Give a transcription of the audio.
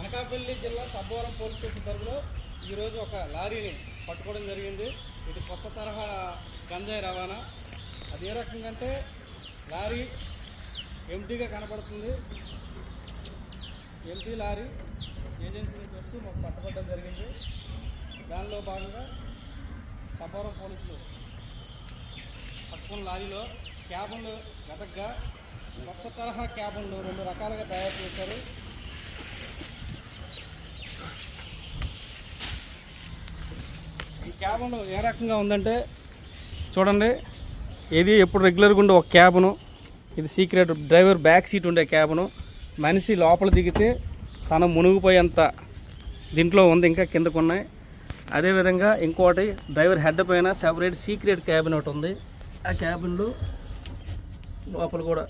అనకాపల్లి జిల్లా Sabbavaram police station పరిధిలో ఈరోజు ఒక లారీని పట్టుకోవడం జరిగింది. ఇది కొత్త తరహా గంజాయి రవాణా. అది ఏ రకంగా అంటే లారీ ఎంటీగా కనపడుతుంది. ఎంటీ లారీ ఏజెన్సీ నుంచి వస్తూ మాకు పట్టుకోవడం జరిగింది. దానిలో భాగంగా సబ్బవరం పోలీసులు పట్టుకున్న లారీలో క్యాబన్లు వెతగ్గా కొత్త తరహా క్యాబన్లు 2 రకాలుగా తయారు చేశారు. ఈ క్యాబన్ ఏ రకంగా ఉందంటే చూడండి, ఇది ఎప్పుడు రెగ్యులర్గా ఉండే ఒక క్యాబను. ఇది సీక్రెట్ డ్రైవర్ బ్యాక్ సీట్ ఉండే క్యాబను. మనిషి లోపల దిగితే తను మునిగిపోయేంత దీంట్లో ఉంది, ఇంకా కిందకు ఉన్నాయి. అదేవిధంగా ఇంకోటి డ్రైవర్ హెడ్ పైన సెపరేట్ సీక్రెట్ క్యాబిన్ ఒకటి ఉంది. ఆ క్యాబిన్లో లోపల కూడా